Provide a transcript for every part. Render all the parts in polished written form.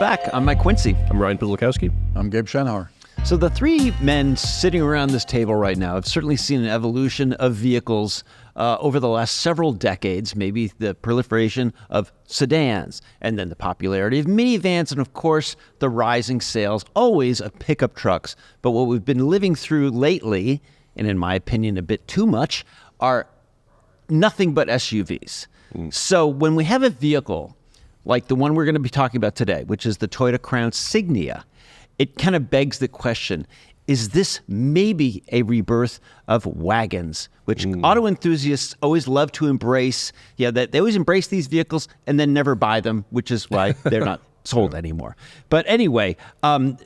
back. I'm Mike Quincy. I'm Ryan Pizlakowski. I'm Gabe Schenauer. So the three men sitting around this table right now have certainly seen an evolution of vehicles over the last several decades, maybe the proliferation of sedans, and then the popularity of minivans, and of course, the rising sales, always of pickup trucks. But what we've been living through lately, and in my opinion, a bit too much, are nothing but SUVs. So when we have a vehicle like the one we're going to be talking about today, which is the Toyota Crown Signia, it kind of begs the question, is this maybe a rebirth of wagons, which auto enthusiasts always love to embrace? Yeah, they always embrace these vehicles and then never buy them, which is why they're not sold anymore. But anyway,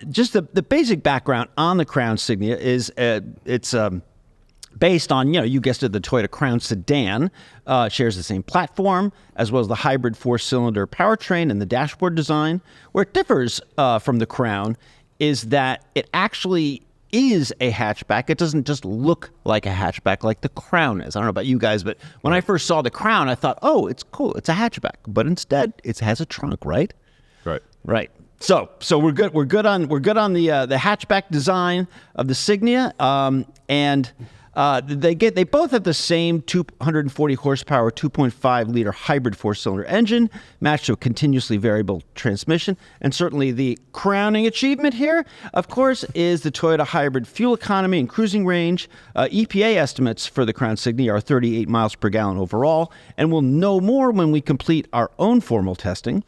just the basic background on the Crown Signia is it's based on, you guessed it, the Toyota Crown sedan. Shares the same platform, as well as the hybrid four-cylinder powertrain and the dashboard design. Where it differs from the Crown is that it actually is a hatchback. It doesn't just look like a hatchback like the Crown is. I don't know about you guys, but when I first saw the Crown, I thought, oh, it's cool. It's a hatchback. But instead, it has a trunk, right? Right. So we're good. We're good on the hatchback design of the Signia, and they both have the same 240 horsepower, 2.5 liter hybrid four-cylinder engine, matched to a continuously variable transmission. And certainly the crowning achievement here, of course, is the Toyota hybrid fuel economy and cruising range. EPA estimates for the Crown Signia are 38 miles per gallon overall, and we'll know more when we complete our own formal testing.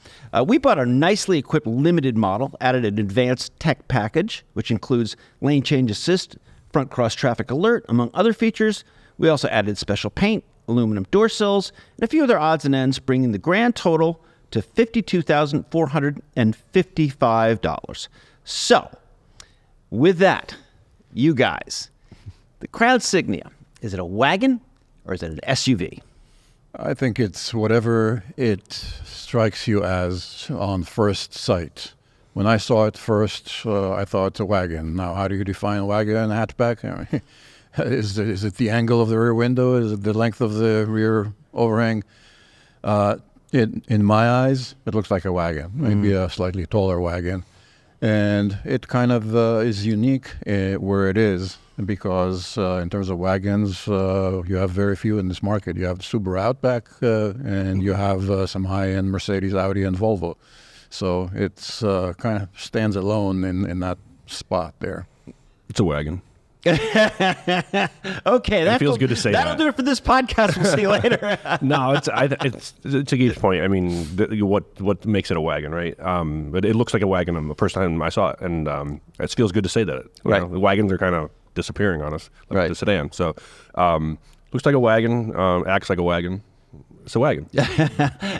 We bought a nicely equipped limited model, added an advanced tech package, which includes lane change assist, front cross traffic alert, among other features. We also added special paint, aluminum door sills, and a few other odds and ends, bringing the grand total to $52,455. So, with that, you guys, the Crown Signia, is it a wagon or is it an SUV? I think it's whatever it strikes you as on first sight. When I saw it first, I thought it's a wagon. Now, how do you define a wagon and a hatchback? I mean, is it the angle of the rear window? Is it the length of the rear overhang? In my eyes, it looks like a wagon, maybe a slightly taller wagon. And it kind of is unique where it is because in terms of wagons, you have very few in this market. You have Subaru Outback and you have some high-end Mercedes, Audi, and Volvo. So it's kind of stands alone in that spot there. It's a wagon. Okay, that feels good to say that'll do it for this podcast. We'll see you later. No, it's to Gabe's point. I mean, what makes it a wagon, right? But it looks like a wagon the first time I saw it, and it feels good to say that. Right. The wagons are kind of disappearing on us, like right. the sedan. So looks like a wagon, acts like a wagon. It's a wagon.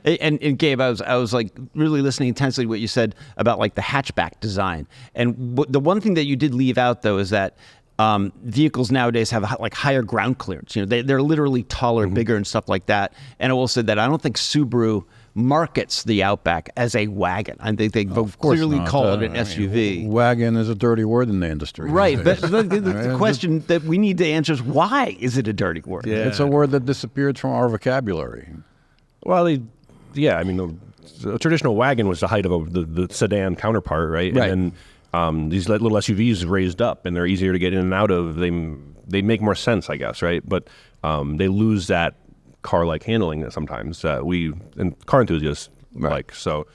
and Gabe, I was like really listening intensely to what you said about like the hatchback design. And the one thing that you did leave out though is that vehicles nowadays have like higher ground clearance. They're literally taller, bigger, and stuff like that. And I will say that I don't think Subaru markets the Outback as a wagon. I think they clearly call it an SUV. I mean, wagon is a dirty word in the industry. Right, but the question that we need to answer is why is it a dirty word? Yeah. It's a word that disappeared from our vocabulary. Well, I mean, the traditional wagon was the height of the sedan counterpart, right? Right. And then these little SUVs raised up, and they're easier to get in and out of. They make more sense, I guess, right? But they lose that car-like handling that sometimes we and car enthusiasts like. So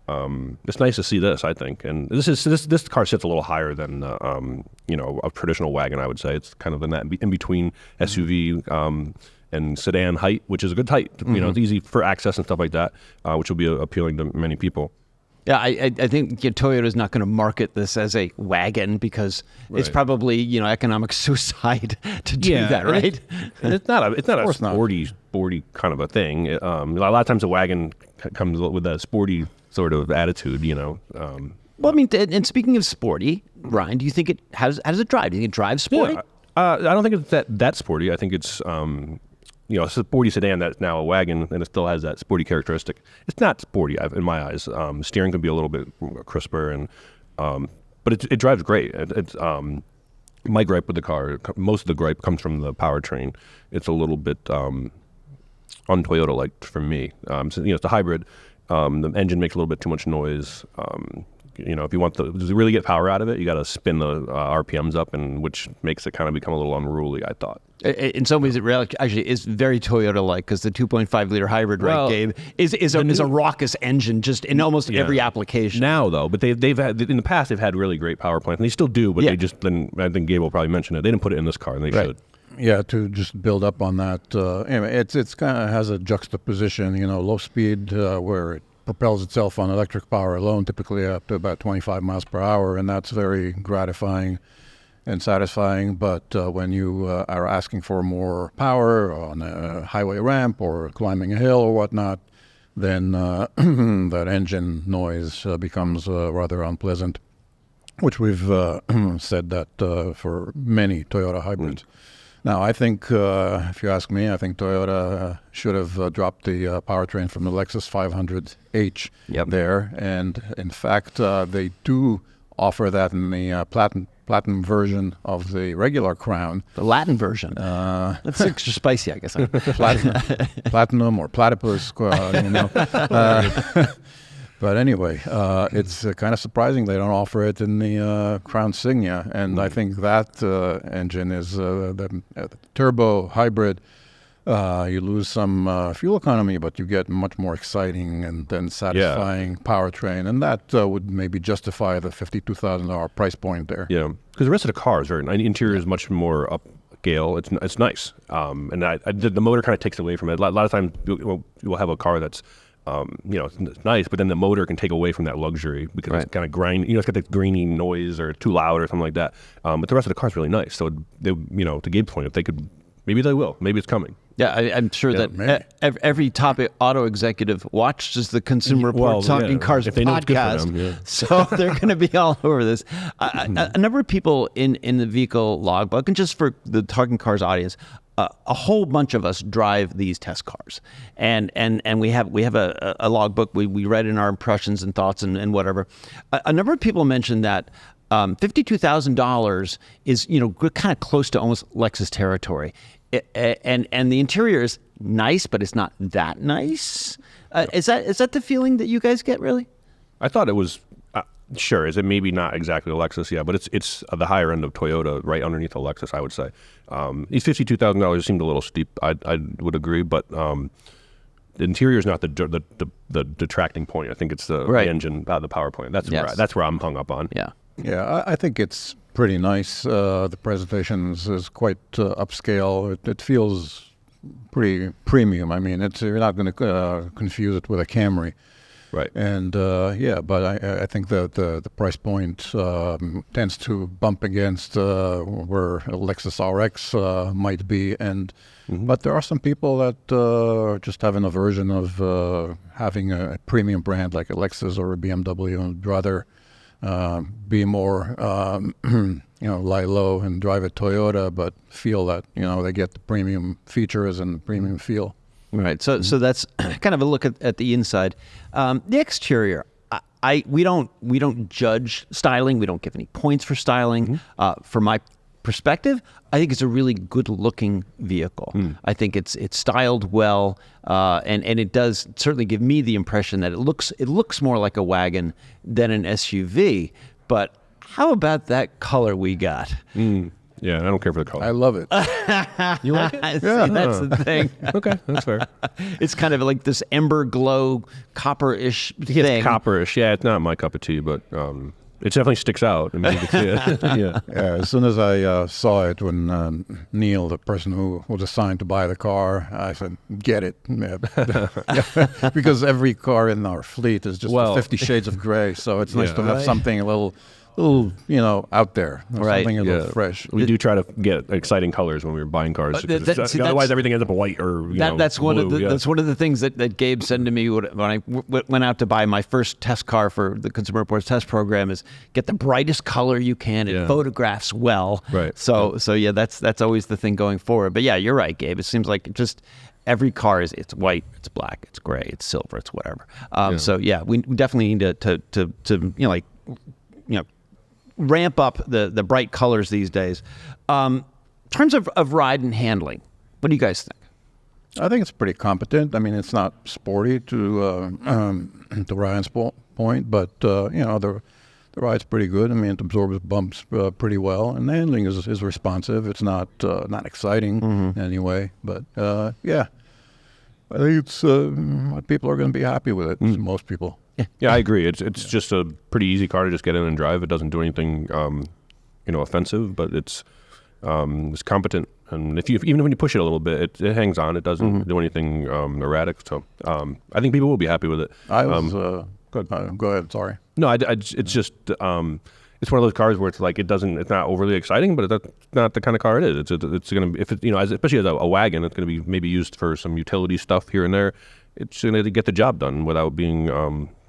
it's nice to see this, I think. And this car sits a little higher than a traditional wagon. I would say it's kind of in that in between SUV and sedan height, which is a good height. It's easy for access and stuff like that, which will be appealing to many people. Yeah, I think Toyota's not going to market this as a wagon because it's probably economic suicide to do that, right? And it's not a sporty kind of a thing. A lot of times a wagon comes with a sporty sort of attitude, Well, I mean, and speaking of sporty, Ryan, do you think how does it drive? Do you think it drives sporty? Yeah, I don't think it's that sporty. I think it's it's a sporty sedan that's now a wagon, and it still has that sporty characteristic. It's not sporty in my eyes. Steering can be a little bit crisper, and but it drives great. It's my gripe with the car, most of the gripe comes from the powertrain. It's a little bit un-Toyota-like for me. It's a hybrid. The engine makes a little bit too much noise. if you want to really get power out of it, you got to spin the RPMs up, and which makes it kind of become a little unruly, I thought. In some ways, it really actually is very Toyota-like, because the 2.5 liter hybrid, right, Gabe, is a raucous engine just in almost every application. Now, though, but they've had in the past they've had really great power plants, and they still do, but they just then I think Gabe will probably mention it. They didn't put it in this car, and they should. Yeah, to just build up on that, anyway, it's kind of has a juxtaposition, low speed where it propels itself on electric power alone, typically up to about 25 miles per hour, and that's very gratifying and satisfying. But when you are asking for more power on a highway ramp or climbing a hill or whatnot, then that engine noise becomes rather unpleasant, which we've said that for many Toyota hybrids. Now, I think, if you ask me, I think Toyota should have dropped the powertrain from the Lexus 500H there. And in fact, they do offer that in the platinum version of the regular Crown. The Latin version. That's extra spicy, I guess. Platinum or platypus, But anyway, it's kind of surprising they don't offer it in the Crown Signia, and I think that engine is the turbo hybrid. You lose some fuel economy, but you get much more exciting and then satisfying powertrain, and that would maybe justify the $52,000 price point there. Yeah, because the rest of the car is the interior is much more upscale. It's nice, and the motor kind of takes away from it. A lot of times you'll have a car that's it's nice, but then the motor can take away from that luxury because it's kind of grind. It's got the graining noise or too loud or something like that. But the rest of the car is really nice. So they, to Gabe's point, if they could, maybe they will. Maybe it's coming. Yeah, I'm sure that every top auto executive watches the Consumer Report Talking Cars if they know it's good for podcast, them, so they're going to be all over this. A number of people in the vehicle logbook, and just for the Talking Cars audience, a whole bunch of us drive these test cars, and we have a logbook. We read in our impressions and thoughts and whatever. A number of people mentioned that $52,000 is kind of close to almost Lexus territory, and the interior is nice, but it's not that nice. Is that the feeling that you guys get, really? I thought it was. Sure, is it maybe not exactly a Lexus? Yeah, but it's the higher end of Toyota, right underneath a Lexus, I would say. These $52,000 seemed a little steep. I would agree, but the interior is not the detracting point. I think it's the engine, the power point. That's where I'm hung up on. Yeah, I think it's pretty nice. The presentation is quite upscale. It feels pretty premium. I mean, you're not going to confuse it with a Camry. Right. And but I think the price point tends to bump against where a Lexus RX might be, but there are some people that just have an aversion of having a premium brand like a Lexus or a BMW and rather be more lie low and drive a Toyota, but feel that they get the premium features and premium feel. Right. So that's kind of a look at the inside. The exterior, we don't judge styling. We don't give any points for styling. From my perspective, I think it's a really good-looking vehicle. I think it's styled well, and it does certainly give me the impression that it looks more like a wagon than an SUV. But how about that color we got? Yeah, I don't care for the color. I love it. You like it? Yeah, that's the thing. Okay, that's fair. It's kind of like this ember glow, copper-ish thing. It's copperish. Yeah, it's not my cup of tea, but it definitely sticks out. I mean, you can see it. Yeah. As soon as I saw it, when Neil, the person who was assigned to buy the car, I said, "Get it," because every car in our fleet is just 50 shades of gray. So it's nice to have something a little, out there, something a little fresh. We do try to get exciting colors when we're buying cars. Otherwise, everything ends up white or that's blue. One of the things that Gabe said to me when I went out to buy my first test car for the Consumer Reports test program is get the brightest color you can. It photographs well. Right. So that's always the thing going forward. But yeah, you're right, Gabe. It seems like just every car it's white, it's black, it's gray, it's silver, it's whatever. So yeah, we definitely need to ramp up the bright colors these days. In terms of ride and handling, what do you guys think? I think it's pretty competent. I mean, it's not sporty to Ryan's point, but the The ride's pretty good. I mean, it absorbs bumps pretty well, and the handling is responsive. It's not exciting in any way, but yeah, I think it's people are going to be happy with it. Most people. Yeah, I agree. It's just a pretty easy car to just get in and drive. It doesn't do anything, offensive, but it's competent. And even when you push it a little bit, it hangs on. It doesn't do anything erratic. So I think people will be happy with it. Go ahead. Sorry. No, it's just it's one of those cars where it's like it's not overly exciting, but that's not the kind of car it is. It's going to be especially as a wagon, it's going to be maybe used for some utility stuff here and there. It's going to get the job done without being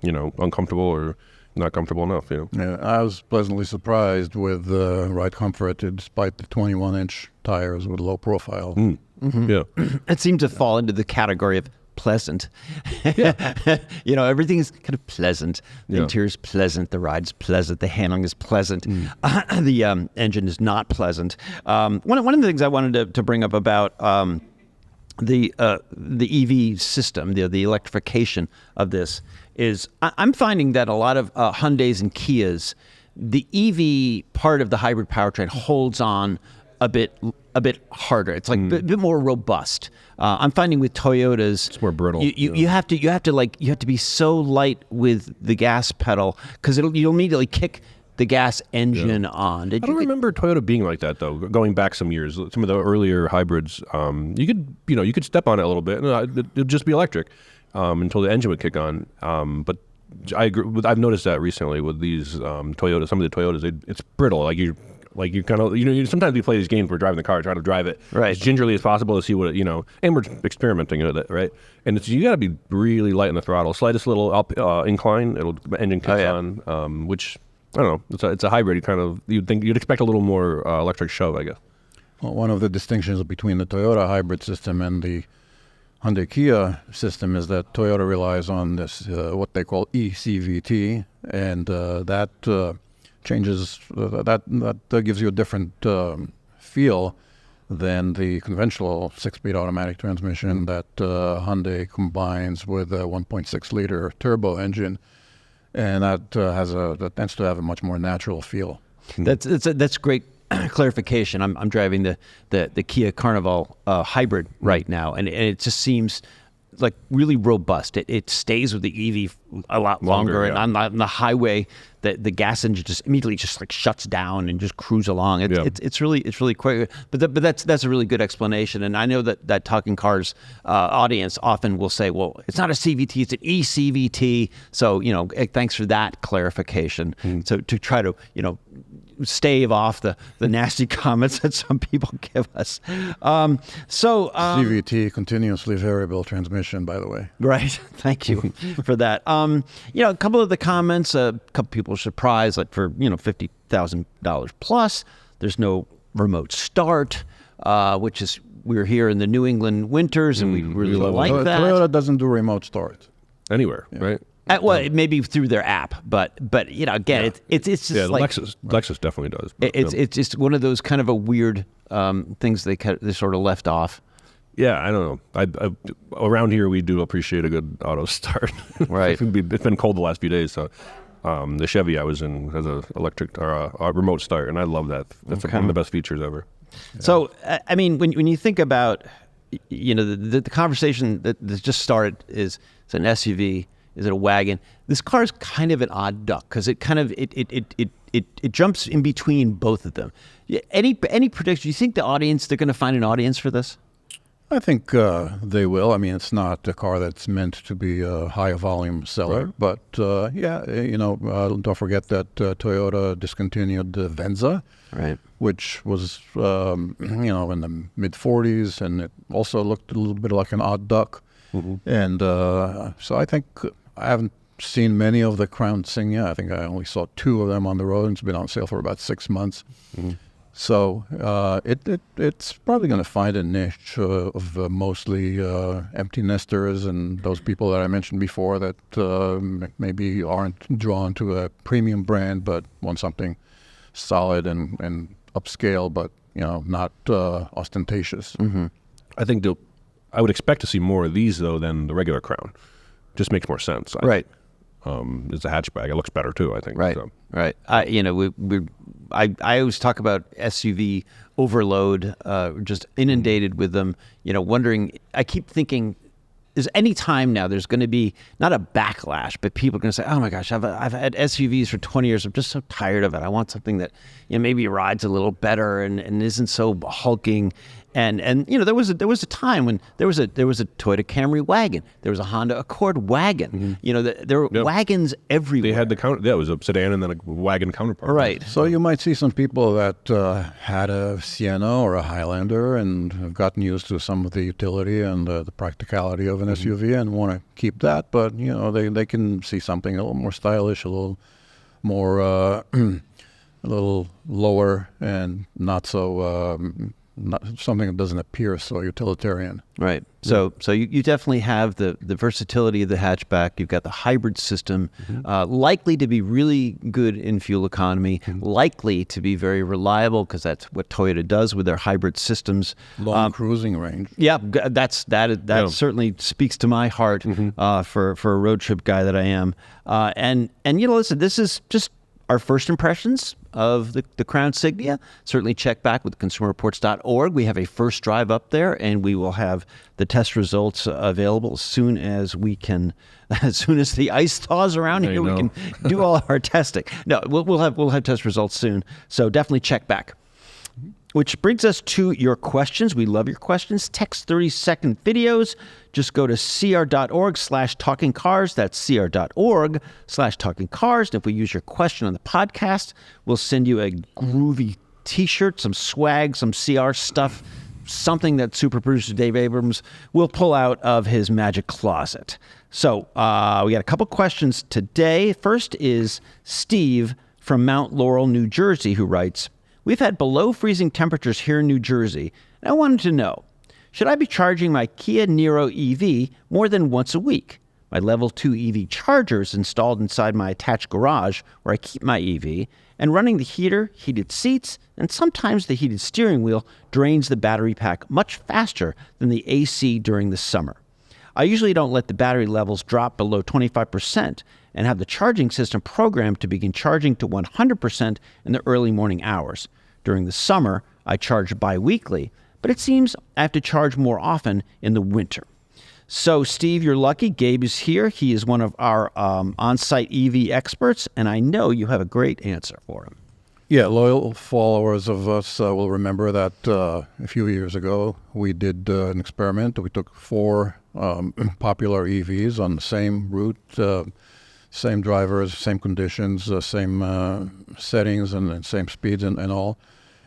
uncomfortable or not comfortable enough. Yeah, I was pleasantly surprised with ride comfort, despite the 21-inch tires with low profile. Yeah, it seemed to fall into the category of pleasant. Everything is kind of pleasant. The interior is pleasant. The ride's pleasant. The handling is pleasant. The engine is not pleasant. One of the things I wanted to bring up about the EV system, the electrification of this, is I'm finding that a lot of Hyundais and Kias, the EV part of the hybrid powertrain holds on a bit harder. It's like a bit more robust. I'm finding with Toyotas, it's more brittle. You have to be so light with the gas pedal because you'll immediately kick the gas engine on. I don't remember Toyota being like that though. Going back some years, some of the earlier hybrids, you could step on it a little bit, and it'd just be electric until the engine would kick on. But I agree. I've noticed that recently with these Toyotas. Some of the Toyotas, it's brittle. Like you kind of sometimes we play these games. We're driving the car, trying to drive it as gingerly as possible to see what and we're experimenting with it, right? And you got to be really light on the throttle. Slightest little up incline, engine kicks on, which. I don't know. It's a hybrid. You'd expect a little more electric shove, I guess. Well, one of the distinctions between the Toyota hybrid system and the Hyundai Kia system is that Toyota relies on this what they call eCVT, and that changes that gives you a different feel than the conventional 6-speed automatic transmission that Hyundai combines with a 1.6 liter turbo engine. And that tends to have a much more natural feel. That's great clarification. I'm driving the Kia Carnival hybrid right now, and it just seems like really robust. It stays with the EV a lot longer and on the highway, the gas engine just immediately like shuts down and just cruise along. It's really quick. But that's a really good explanation. And I know that Talking Cars audience often will say, well, it's not a CVT, it's an eCVT. So thanks for that clarification. So to try to stave off the nasty comments that some people give us. CVT, continuously variable transmission, by the way. Right. Thank you for that. A couple of the comments, a couple people are surprised, like for, $50,000 plus, there's no remote start, which is, we're here in the New England winters and we really like that. Toyota doesn't do remote start. Anywhere, right? Well, maybe through their app, but again, it's just like Lexus definitely does. But, it's just one of those kind of a weird things they sort of left off. Yeah, I don't know. Around here we do appreciate a good auto start. Right. It's been cold the last few days, so the Chevy I was in has a electric or a remote start, and I love that. That's one of the best features ever. Yeah. So I mean, when you think about the conversation that just started is it's an SUV. Is it a wagon? This car is kind of an odd duck because it kind of it jumps in between both of them. Any prediction? Do you think they're going to find an audience for this? I think they will. I mean, it's not a car that's meant to be a high volume seller, right. But don't forget that Toyota discontinued the Venza, right? Which was in the mid 40s, and it also looked a little bit like an odd duck. And so I think I haven't seen many of the Crown Signia. I think I only saw 2 of them on the road, and it's been on sale for about 6 months. So it's probably going to find a niche of mostly empty nesters and those people that I mentioned before that maybe aren't drawn to a premium brand but want something solid and upscale, but not ostentatious. I think I would expect to see more of these though than the regular Crown. Just makes more sense. Right. is a hatchback. It looks better too, I think. Right, So. right. I always talk about SUV overload, just inundated with them. Wondering. I keep thinking, is any time now there's going to be not a backlash, but people are going to say, "Oh my gosh, I've had SUVs for 20 years. I'm just so tired of it. I want something that maybe rides a little better and isn't so hulking." And there was a time when there was a Toyota Camry wagon, there was a Honda Accord wagon. There were wagons everywhere. They had it was a sedan and then a wagon counterpart. Right. So you might see some people that had a Sienna or a Highlander and have gotten used to some of the utility and the practicality of an SUV and want to keep that, but they can see something a little more stylish, a little more, a little lower, and not so. Not something that doesn't appear so utilitarian. Right. So you definitely have the versatility of the hatchback. You've got the hybrid system, likely to be really good in fuel economy, likely to be very reliable because that's what Toyota does with their hybrid systems. Long cruising range. Yeah, that certainly speaks to my heart for a road trip guy that I am. And listen, this is just our first impressions of the Crown Signia. Certainly check back with consumerreports.org. We have a first drive up there, and we will have the test results available as soon as we can. As soon as the ice thaws around here, we can do all our testing. No, we'll have test results soon. So definitely check back. Which brings us to your questions. We love your questions. Text 30-second videos. Just go to cr.org/talkingcars. That's cr.org/talkingcars. And if we use your question on the podcast, we'll send you a groovy t-shirt, some swag, some CR stuff, something that super producer Dave Abrams will pull out of his magic closet. So we got a couple questions today. First is Steve from Mount Laurel, New Jersey, who writes, "We've had below freezing temperatures here in New Jersey, and I wanted to know, should I be charging my Kia Niro EV more than once a week? My level 2 EV charger is installed inside my attached garage where I keep my EV, and running the heater, heated seats, and sometimes the heated steering wheel drains the battery pack much faster than the AC during the summer. I usually don't let the battery levels drop below 25% and have the charging system programmed to begin charging to 100% in the early morning hours. During the summer, I charge bi-weekly, but it seems I have to charge more often in the winter." So, Steve, you're lucky. Gabe is here. He is one of our on-site EV experts, and I know you have a great answer for him. Yeah, loyal followers of us will remember that a few years ago we did an experiment. We took 4 popular EVs on the same route, same drivers, same conditions, same settings, and same speeds and all.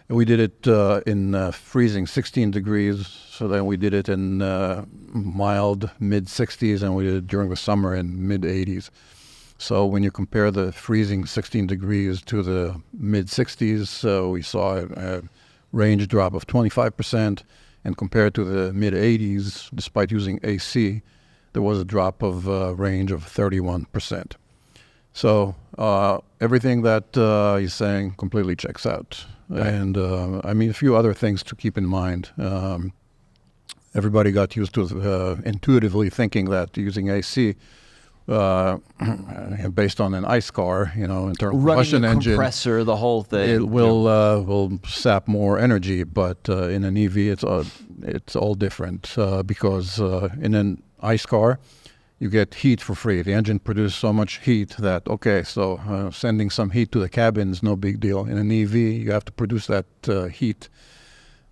And we did it in freezing 16 degrees. So then we did it in mild mid-60s, and we did it during the summer in mid-80s. So when you compare the freezing 16 degrees to the mid-60s, we saw a range drop of 25%. And compared to the mid-80s, despite using AC, there was a drop of range of 31%. So everything that he's saying completely checks out. Okay. And a few other things to keep in mind. Everybody got used to intuitively thinking that using AC, based on an ICE car, internal combustion engine, compressor, the whole thing, it will sap more energy. But in an EV, it's all different because in an ICE car, you get heat for free. The engine produces so much heat that, sending some heat to the cabin is no big deal. In an EV, you have to produce that heat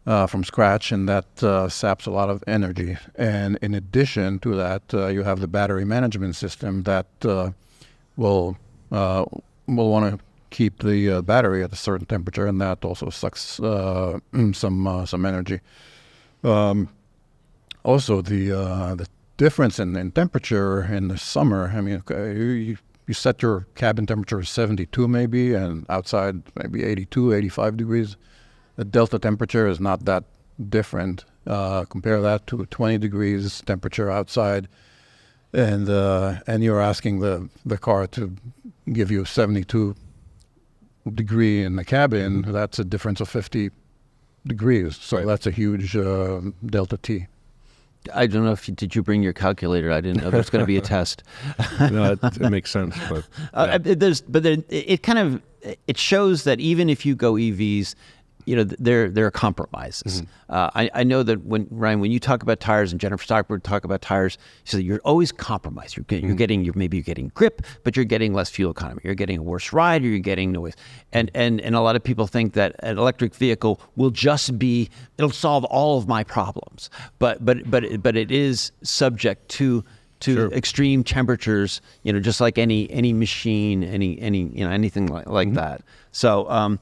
from scratch, and that saps a lot of energy. And in addition to that, you have the battery management system that will want to keep the battery at a certain temperature, and that also sucks some energy. Also, the difference in temperature in the summer. You set your cabin temperature 72 maybe, and outside maybe 82, 85 degrees. The delta temperature is not that different. Compare that to 20 degrees temperature outside, and you're asking the car to give you 72 degree in the cabin. That's a difference of 50 degrees. So That's a huge delta T. I don't know did you bring your calculator? I didn't know there was going to be a test. No, it makes sense. But it shows that even if you go EVs, there are compromises. I know that when you talk about tires, and Jennifer Stockberg talk about tires, she said you're always compromised. You're getting grip, but you're getting less fuel economy. You're getting a worse ride, or you're getting noise. And a lot of people think that an electric vehicle will it'll solve all of my problems. But it is subject to Sure. extreme temperatures, just like any machine, anything like that. So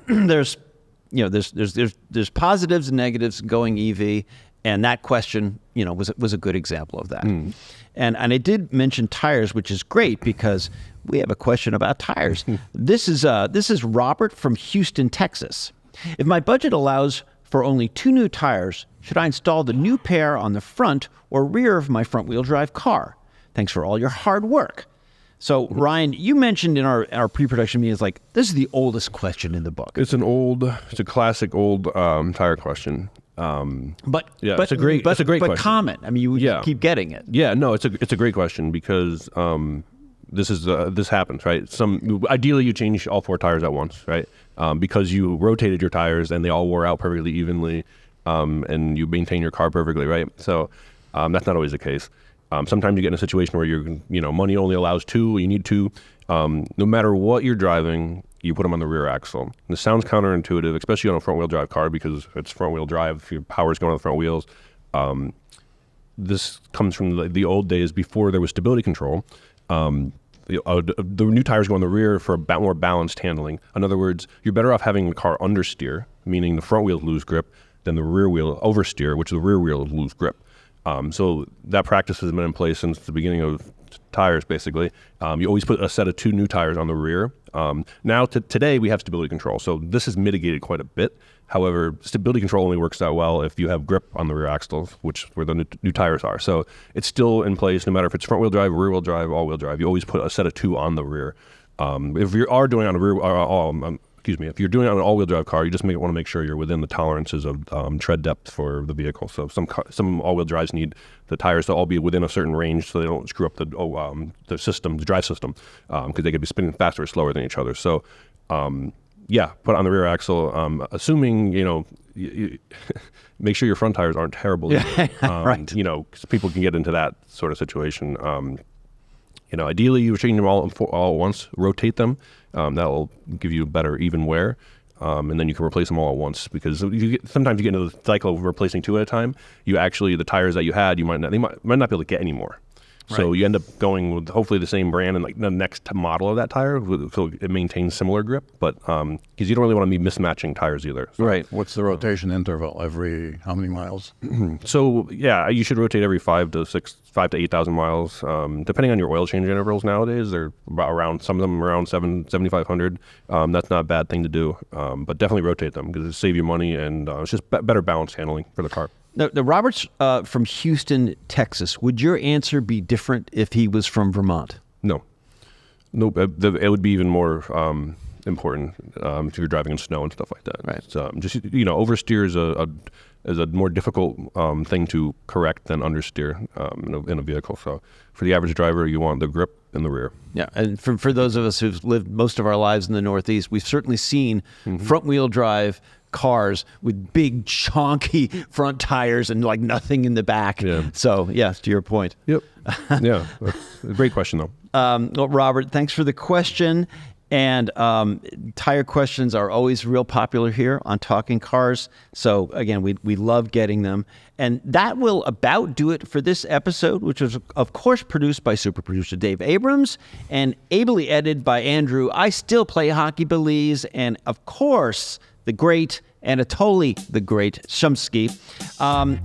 there's positives and negatives going EV, and that question, was a good example of that. And I did mention tires, which is great because we have a question about tires. This is Robert from Houston, Texas. If my budget allows for only 2 new tires, should I install the new pair on the front or rear of my front-wheel drive car? Thanks for all your hard work. So, Ryan, you mentioned in our pre-production meetings, this is the oldest question in the book. it's a classic old tire question. It's a great question. But common. I mean, you keep getting it. Yeah, no, it's a great question because this happens, right? Ideally you change all 4 tires at once, right? Because you rotated your tires and they all wore out perfectly evenly, and you maintain your car perfectly, right? So that's not always the case. Sometimes you get in a situation where money only allows 2, you need 2. No matter what you're driving, you put them on the rear axle. And this sounds counterintuitive, especially on a front-wheel drive car because it's front-wheel drive, your power's going on the front wheels. This comes from the old days before there was stability control. The new tires go on the rear for a more balanced handling. In other words, you're better off having the car understeer, meaning the front wheels lose grip, than the rear wheel oversteer, which the rear wheels lose grip. So that practice has been in place since the beginning of tires, basically. You always put a set of 2 new tires on the rear. Now, today, we have stability control, so this is mitigated quite a bit. However, stability control only works out well if you have grip on the rear axles, where the new tires are. So it's still in place, no matter if it's front-wheel drive, rear-wheel drive, all-wheel drive. You always put a set of 2 on the rear. If you are doing on a rear, if you're doing it on an all-wheel drive car, you just want to make sure you're within the tolerances of tread depth for the vehicle. So some all-wheel drives need the tires to all be within a certain range so they don't screw up the drive system, because they could be spinning faster or slower than each other. So put on the rear axle, assuming you make sure your front tires aren't terrible. Right. Because people can get into that sort of situation. Ideally, you change them all at once, rotate them. That will give you better even wear, and then you can replace them all at once. Because sometimes you get into the cycle of replacing 2 at a time. The tires that you had, they might not be able to get anymore. So you end up going with hopefully the same brand and the next model of that tire, so it maintains similar grip. But because you don't really want to be mismatching tires either. So. Right. What's the rotation interval? Every how many miles? So you should rotate every 5,000 to 8,000 miles, depending on your oil change intervals. Nowadays, they're some of them around 7,500. That's not a bad thing to do, but definitely rotate them because it saves you money and it's just better balance handling for the car. Now, Robert's from Houston, Texas. Would your answer be different if he was from Vermont? No. Nope. It would be even more important if you're driving in snow and stuff like that. Right. So oversteer is a more difficult thing to correct than understeer in a vehicle. So for the average driver, you want the grip in the rear. Yeah, and for those of us who've lived most of our lives in the Northeast, we've certainly seen front-wheel drive cars with big chonky front tires and nothing in the back. Yeah. So yes, to your point. Yep. Yeah. That's a great question though. Well, Robert, thanks for the question. And tire questions are always real popular here on Talking Cars. So again, we love getting them. And that will about do it for this episode, which was, of course, produced by super producer Dave Abrams and ably edited by Andrew I Still Play Hockey Belize, and of course, the great Anatoly the Great Shumsky.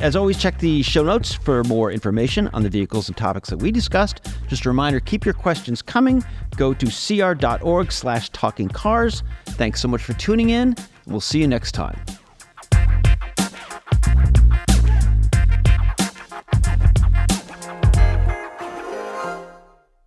As always, check the show notes for more information on the vehicles and topics that we discussed. Just a reminder, keep your questions coming. Go to cr.org/talkingcars. Thanks so much for tuning in. We'll see you next time.